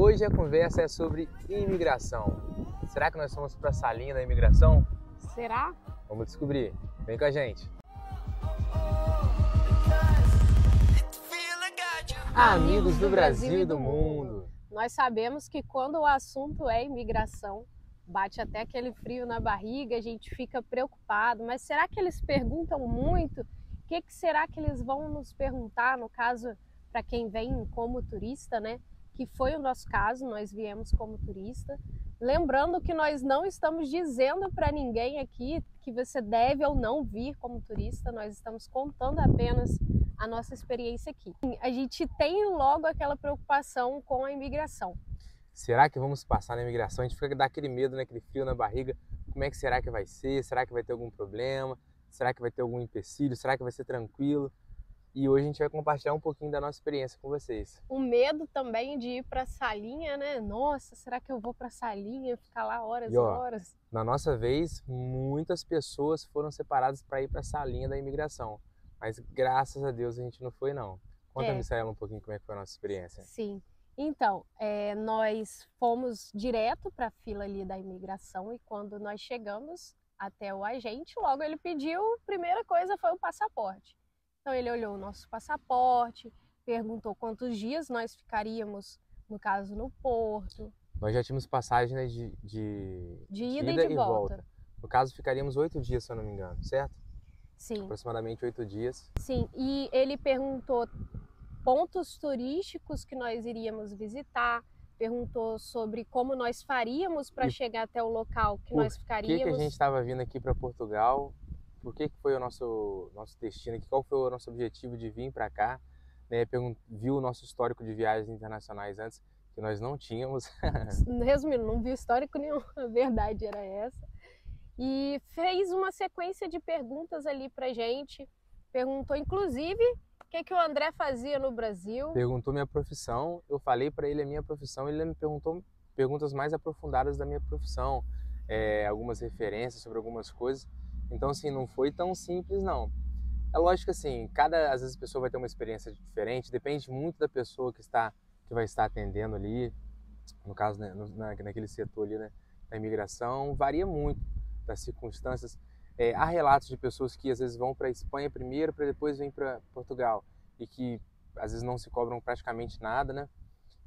Hoje a conversa é sobre imigração. Será que nós somos para a salinha da imigração? Será? Vamos descobrir. Vem com a gente. Amigos do Brasil e do mundo. Nós sabemos que quando o assunto é imigração, bate até aquele frio na barriga, a gente fica preocupado, mas será que eles perguntam muito? O que será que eles vão nos perguntar, no caso, para quem vem como turista, né? Que foi o nosso caso, nós viemos como turista. Lembrando que nós não estamos dizendo para ninguém aqui que você deve ou não vir como turista, nós estamos contando apenas a nossa experiência aqui. A gente tem logo aquela preocupação com a imigração. Será que vamos passar na imigração? A gente fica daquele medo, né? Aquele frio na barriga. Como é que será que vai ser? Será que vai ter algum problema? Será que vai ter algum empecilho? Será que vai ser tranquilo? E hoje a gente vai compartilhar um pouquinho da nossa experiência com vocês. O medo também de ir para a salinha, né? Nossa, será que eu vou para a salinha, ficar lá horas e horas? Na nossa vez, muitas pessoas foram separadas para ir para a salinha da imigração. Mas graças a Deus a gente não foi, não. Conta, Misaela, um pouquinho como é que foi a nossa experiência. Sim. Então, nós fomos direto para a fila ali da imigração e quando nós chegamos até o agente, logo ele pediu, a primeira coisa foi o passaporte. Então ele olhou o nosso passaporte, perguntou quantos dias nós ficaríamos, no caso, no porto. Nós já tínhamos passagem, né, de ida e volta. No caso, ficaríamos 8 dias, se eu não me engano, certo? Sim. Aproximadamente 8 dias. Sim, e ele perguntou pontos turísticos que nós iríamos visitar, perguntou sobre como nós faríamos para chegar até o local que nós ficaríamos. Por que a gente estava vindo aqui para Portugal? Por que foi o nosso destino aqui? Qual foi o nosso objetivo de vir para cá? Né? Viu o nosso histórico de viagens internacionais antes, que nós não tínhamos. Resumindo, não viu histórico nenhum, a verdade era essa. E fez uma sequência de perguntas ali pra gente. Perguntou, inclusive, o que o André fazia no Brasil. Perguntou minha profissão, eu falei para ele a minha profissão, ele me perguntou perguntas mais aprofundadas da minha profissão, algumas referências sobre algumas coisas. Então, assim, não foi tão simples, não. É lógico que, assim, às vezes a pessoa vai ter uma experiência diferente, depende muito da pessoa que vai estar atendendo ali, no caso, né, naquele setor ali, né, da imigração, varia muito das circunstâncias. Há relatos de pessoas que às vezes vão para a Espanha primeiro, para depois vêm para Portugal, e que às vezes não se cobram praticamente nada, né?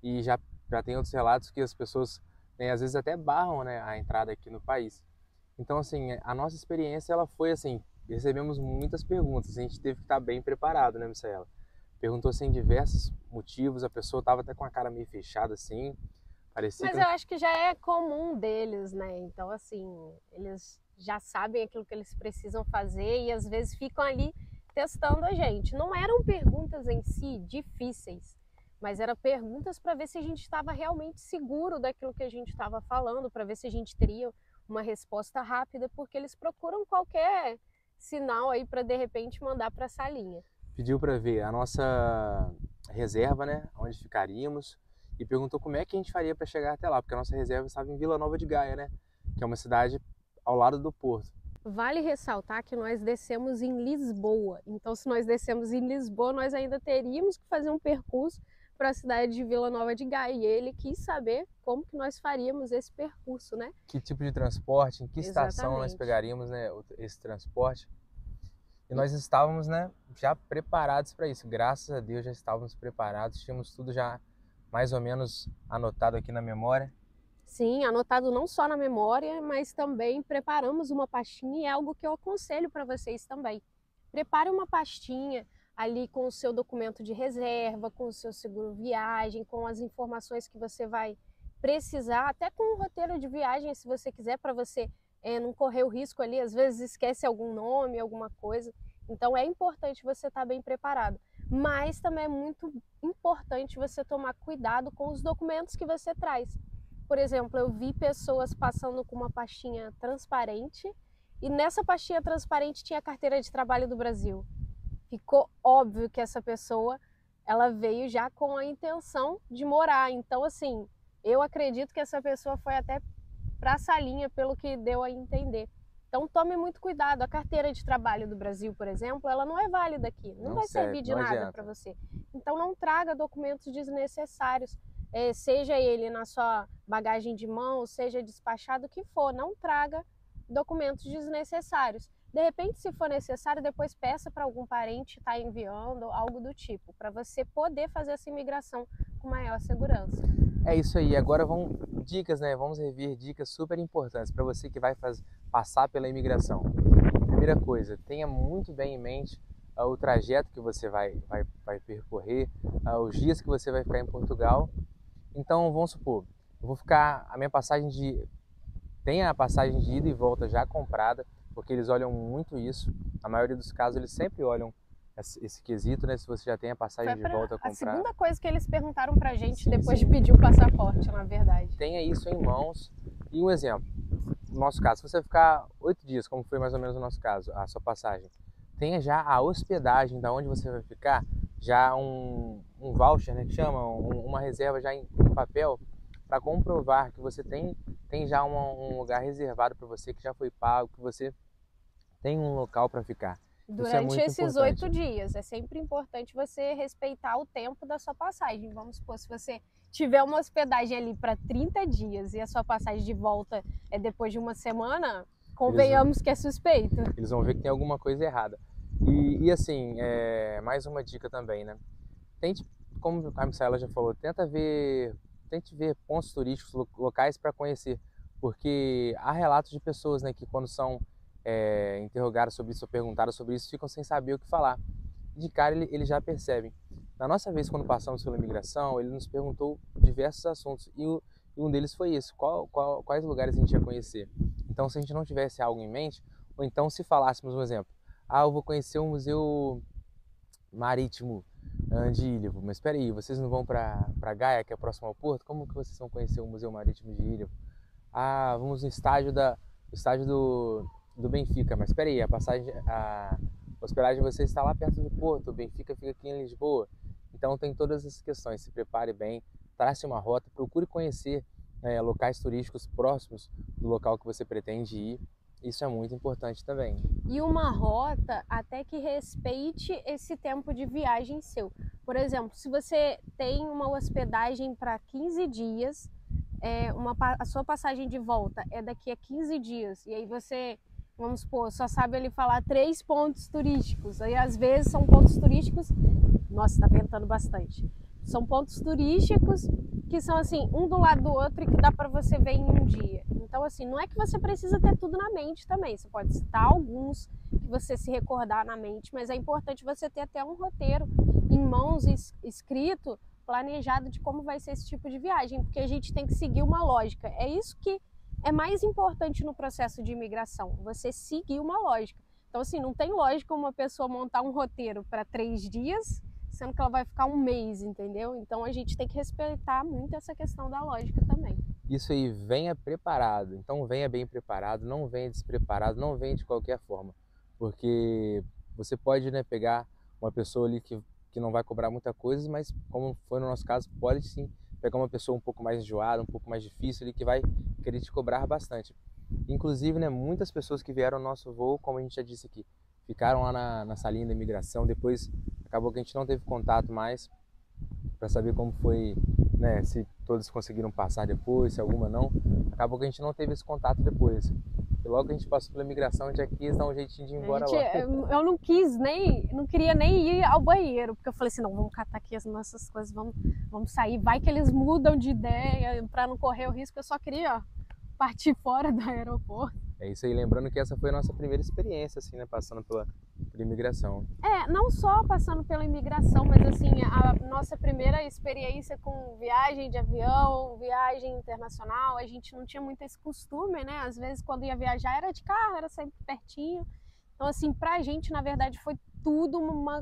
E já tem outros relatos que as pessoas, né, às vezes até barram, né, a entrada aqui no país. Então, assim, a nossa experiência, ela foi assim, recebemos muitas perguntas, a gente teve que estar bem preparado, né, Misaela? Perguntou, assim, diversos motivos, a pessoa estava até com a cara meio fechada, assim, parecia Mas eu acho que já é comum deles, né? Então, assim, eles já sabem aquilo que eles precisam fazer e às vezes ficam ali testando a gente. Não eram perguntas em si difíceis, mas eram perguntas para ver se a gente estava realmente seguro daquilo que a gente estava falando, para ver se a gente teria uma resposta rápida, porque eles procuram qualquer sinal aí para de repente mandar para a salinha. Pediu para ver a nossa reserva, né, onde ficaríamos, e perguntou como é que a gente faria para chegar até lá, porque a nossa reserva estava em Vila Nova de Gaia, né, que é uma cidade ao lado do porto. Vale ressaltar que nós descemos em Lisboa, então se nós descemos em Lisboa, nós ainda teríamos que fazer um percurso para a cidade de Vila Nova de Gaia, e ele quis saber como que nós faríamos esse percurso, né? Que tipo de transporte, em que estação nós pegaríamos, né, esse transporte. E nós estávamos, né, já preparados para isso, graças a Deus já estávamos preparados, tínhamos tudo já mais ou menos anotado aqui na memória. Sim, anotado não só na memória, mas também preparamos uma pastinha e é algo que eu aconselho para vocês também. Prepare uma pastinha ali com o seu documento de reserva, com o seu seguro viagem, com as informações que você vai precisar, até com o roteiro de viagem, se você quiser, para você não correr o risco ali, às vezes esquece algum nome, alguma coisa. Então é importante você estar bem preparado. Mas também é muito importante você tomar cuidado com os documentos que você traz. Por exemplo, eu vi pessoas passando com uma pastinha transparente e nessa pastinha transparente tinha a carteira de trabalho do Brasil. Ficou óbvio que essa pessoa, ela veio já com a intenção de morar. Então, assim, eu acredito que essa pessoa foi até para a salinha, pelo que deu a entender. Então, tome muito cuidado. A carteira de trabalho do Brasil, por exemplo, ela não é válida aqui. Não vai servir de nada para você. Então, não traga documentos desnecessários. seja ele na sua bagagem de mão, seja despachado, o que for, não traga documentos desnecessários. De repente, se for necessário, depois peça para algum parente estar enviando, algo do tipo, para você poder fazer essa imigração com maior segurança. É isso aí. Agora dicas, né? Vamos rever dicas super importantes para você que vai passar pela imigração. Primeira coisa, tenha muito bem em mente o trajeto que você vai percorrer, os dias que você vai ficar em Portugal. Então, vamos supor, eu vou ficar, tem a passagem de ida e volta já comprada, porque eles olham muito isso. Na maioria dos casos, eles sempre olham esse quesito, né? Se você já tem a passagem de volta comprada. A segunda coisa que eles perguntaram pra gente sim, depois sim. de pedir o passaporte, na verdade. Tenha isso em mãos. E um exemplo, no nosso caso, se você ficar 8 dias, como foi mais ou menos no nosso caso, a sua passagem, tenha já a hospedagem da onde você vai ficar, já um voucher, né, que chama, uma reserva já em papel, para comprovar que você tem já um lugar reservado para você, que já foi pago, que você tem um local para ficar. Durante esses 8 dias, é sempre importante você respeitar o tempo da sua passagem. Vamos supor, se você tiver uma hospedagem ali para 30 dias e a sua passagem de volta é depois de uma semana, convenhamos que é suspeito. Eles vão ver que tem alguma coisa errada. E assim, mais uma dica também, né? Tente, como a Misaela já falou, tente ver pontos turísticos locais para conhecer, porque há relatos de pessoas, né, que quando são interrogadas sobre isso ou perguntadas sobre isso, ficam sem saber o que falar. De cara, eles já percebem. Na nossa vez, quando passamos pela imigração, ele nos perguntou diversos assuntos e um deles foi isso, quais lugares a gente ia conhecer. Então, se a gente não tivesse algo em mente, ou então se falássemos um exemplo, eu vou conhecer um museu marítimo de Ilhavo, mas espera aí, vocês não vão para Gaia, que é próximo ao porto? Como que vocês vão conhecer o museu marítimo de Ilhavo? Vamos no estádio do Benfica, mas espera aí, a hospedagem de vocês está lá perto do porto, o Benfica fica aqui em Lisboa. Então tem todas essas questões, se prepare bem, trace uma rota, procure conhecer locais turísticos próximos do local que você pretende ir. Isso é muito importante também. E uma rota até que respeite esse tempo de viagem seu. Por exemplo, se você tem uma hospedagem para 15 dias, a sua passagem de volta é daqui a 15 dias, e aí você, vamos supor, só sabe ali falar 3 pontos turísticos, aí às vezes são pontos turísticos, nossa, tá ventando bastante, são pontos turísticos que são assim, um do lado do outro e que dá para você ver em um dia. Então assim, não é que você precisa ter tudo na mente também, você pode citar alguns que você se recordar na mente, mas é importante você ter até um roteiro em mãos escrito, planejado de como vai ser esse tipo de viagem, porque a gente tem que seguir uma lógica. É isso que é mais importante no processo de imigração, você seguir uma lógica. Então assim, não tem lógica uma pessoa montar um roteiro para 3 dias, sendo que ela vai ficar um mês, entendeu? Então a gente tem que respeitar muito essa questão da lógica também. Isso aí, venha preparado. Então venha bem preparado, não venha despreparado, não venha de qualquer forma. Porque você pode, né, pegar uma pessoa ali que não vai cobrar muita coisa, mas como foi no nosso caso, pode sim pegar uma pessoa um pouco mais enjoada, um pouco mais difícil ali, que vai querer te cobrar bastante. Inclusive, né, muitas pessoas que vieram ao nosso voo, como a gente já disse aqui, ficaram lá na salinha da imigração, depois acabou que a gente não teve contato mais para saber como foi, né, se todos conseguiram passar depois, se alguma não. Acabou que a gente não teve esse contato depois. E logo que a gente passou pela imigração, a gente já quis dar um jeitinho de ir embora logo. Eu não queria nem ir ao banheiro, porque eu falei assim, não, vamos catar aqui as nossas coisas, vamos sair, vai que eles mudam de ideia, para não correr o risco, eu só queria partir fora do aeroporto. É isso aí, lembrando que essa foi a nossa primeira experiência, assim, né, passando pela imigração. Não só passando pela imigração, mas assim, a nossa primeira experiência com viagem de avião, viagem internacional, a gente não tinha muito esse costume, né? Às vezes quando ia viajar era de carro, era sempre pertinho. Então assim, pra gente, na verdade, foi tudo uma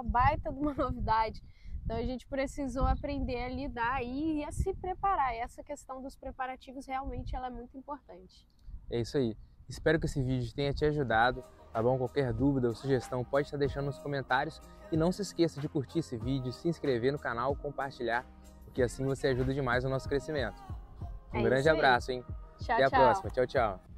baita de uma novidade. Então a gente precisou aprender a lidar e a se preparar. E essa questão dos preparativos realmente ela é muito importante. É isso aí. Espero que esse vídeo tenha te ajudado, tá bom? Qualquer dúvida ou sugestão pode estar deixando nos comentários. E não se esqueça de curtir esse vídeo, se inscrever no canal, compartilhar, porque assim você ajuda demais o nosso crescimento. Um grande abraço, hein? Tchau, Até a tchau. próxima. Tchau, tchau.